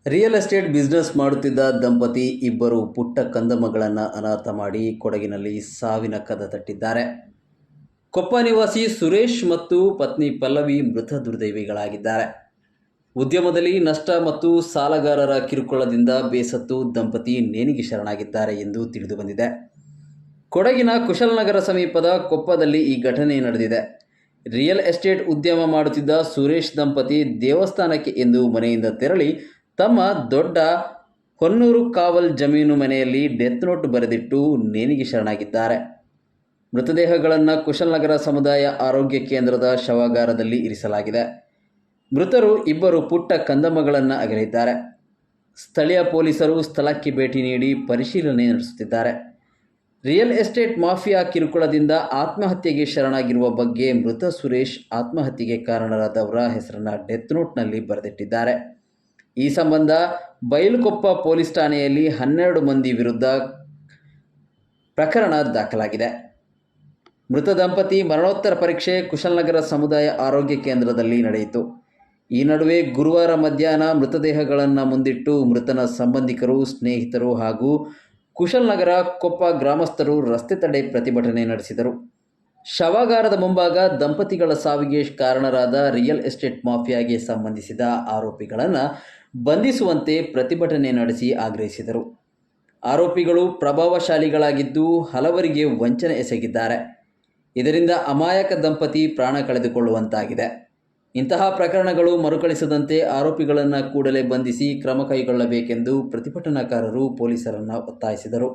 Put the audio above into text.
Real estate business ಮಾಡುತ್ತಿದ್ದ ದಂಪತಿ ಇಬ್ಬರು ಪುಟ್ಟ ಕಂದಮ್ಮಗಳನ್ನು ಅನಾಥ ಮಾಡಿ ಕೊಡಗಿನಲ್ಲಿ ಸಾವಿನ ಕದ ತಟ್ಟಿದ್ದಾರೆ. ಕೊಪ್ಪ ನಿವಾಸಿ ಸುರೇಶ್ ಮತ್ತು ಪತ್ನಿ ಪಲ್ಲವಿ ಮೃತ ದುರ್ದೈವಿಗಳಾಗಿದ್ದಾರೆ. ಉದ್ಯಮದಲ್ಲಿ ನಷ್ಟ ಮತ್ತು ಸಾಲಗಾರರ ಕಿರುಕುಳದಿಂದ ಬೇಸತ್ತು ದಂಪತಿ ನೇಣಿಗೆ ಶರಣಾಗಿದ್ದಾರೆ ಎಂದು ತಿಳಿದುಬಂದಿದೆ. ಕೊಡಗಿನ ಕುಶಲನಗರ ಸಮೀಪದ ಕೊಪ್ಪದಲ್ಲಿ ಈ ಘಟನೆ ನಡೆದಿದೆ. ರಿಯಲ್ ಎಸ್ಟೇಟ್ ಉದ್ಯಮ ಮಾಡುತ್ತಿದ್ದ ಸುರೇಶ್ ದಂಪತಿ ದೇವಸ್ಥಾನಕ್ಕೆ ಎಂದು ಮನೆಯಿಂದ ತೆರಳಿ ತಮ್ಮ ದೊಡ್ಡ ಹೊನ್ನೂರು ಕಾವಲ್ ಜಮೀನು ಮನೆಯಲ್ಲಿ ಡೆತ್ ನೋಟ್ ಬರೆದಿಟ್ಟು ನೇಣಿಗೆ ಶರಣಾಗಿದ್ದಾರೆ. ಮೃತದೇಹಗಳನ್ನು ಕುಶಲನಗರ ಸಮುದಾಯ ಆರೋಗ್ಯ ಕೇಂದ್ರದ ಶವಾಗಾರದಲ್ಲಿ ಇರಿಸಲಾಗಿದೆ. ಮೃತರು ಇಬ್ಬರು ಪುಟ್ಟ ಕಂದಮ್ಮಗಳನ್ನು ಅಗಲಿದ್ದಾರೆ. ಸ್ಥಳೀಯ ಪೊಲೀಸರು ಸ್ಥಳಕ್ಕೆ ಭೇಟಿ ನೀಡಿ ಪರಿಶೀಲನೆ ನಡೆಸುತ್ತಿದ್ದಾರೆ. ರಿಯಲ್ ಎಸ್ಟೇಟ್ ಮಾಫಿಯಾ ಕಿರುಕುಳದಿಂದ ಆತ್ಮಹತ್ಯೆಗೆ ಶರಣಾಗಿರುವ ಬಗ್ಗೆ ಮೃತ ಸುರೇಶ್ ಆತ್ಮಹತ್ಯೆಗೆ ಕಾರಣರಾದವರ ಹೆಸರನ್ನು ಡೆತ್ ನೋಟ್ನಲ್ಲಿ ಬರೆದಿಟ್ಟಿದ್ದಾರೆ. ಈ ಸಂಬಂಧ ಬೈಲುಕೊಪ್ಪ ಪೊಲೀಸ್ ಠಾಣೆಯಲ್ಲಿ 12 ಮಂದಿ ವಿರುದ್ಧ ಪ್ರಕರಣ ದಾಖಲಾಗಿದೆ. ಮೃತ ದಂಪತಿ ಮರಣೋತ್ತರ ಪರೀಕ್ಷೆ ಕುಶಲನಗರ ಸಮುದಾಯ ಆರೋಗ್ಯ ಕೇಂದ್ರದಲ್ಲಿ ನಡೆಯಿತು. ಈ ನಡುವೆ ಗುರುವಾರ ಮಧ್ಯಾಹ್ನ ಮೃತದೇಹಗಳನ್ನು ಮುಂದಿಟ್ಟು ಮೃತನ ಸಂಬಂಧಿಕರು, ಸ್ನೇಹಿತರು ಹಾಗೂ ಕುಶಲನಗರ ಕೊಪ್ಪ ಗ್ರಾಮಸ್ಥರು ರಸ್ತೆ ತಡೆ ಪ್ರತಿಭಟನೆ ನಡೆಸಿದರು. ಶವಾಗಾರದ ಮುಂಭಾಗ ದಂಪತಿಗಳ ಸಾವಿಗೆ ಕಾರಣರಾದ ರಿಯಲ್ ಎಸ್ಟೇಟ್ ಮಾಫಿಯಾಗೆ ಸಂಬಂಧಿಸಿದ ಆರೋಪಿಗಳನ್ನು ಬಂಧಿಸುವಂತೆ ಪ್ರತಿಭಟನೆ ನಡೆಸಿ ಆಗ್ರಹಿಸಿದರು. ಆರೋಪಿಗಳು ಪ್ರಭಾವಶಾಲಿಗಳಾಗಿದ್ದು ಹಲವರಿಗೆ ವಂಚನೆ ಎಸಗಿದ್ದಾರೆ. ಇದರಿಂದ ಅಮಾಯಕ ದಂಪತಿ ಪ್ರಾಣ ಕಳೆದುಕೊಳ್ಳುವಂತಾಗಿದೆ. ಇಂತಹ ಪ್ರಕರಣಗಳು ಮರುಕಳಿಸದಂತೆ ಆರೋಪಿಗಳನ್ನು ಕೂಡಲೇ ಬಂಧಿಸಿ ಕ್ರಮ ಕೈಗೊಳ್ಳಬೇಕೆಂದು ಪ್ರತಿಭಟನಾಕಾರರು ಪೊಲೀಸರನ್ನು ಒತ್ತಾಯಿಸಿದರು.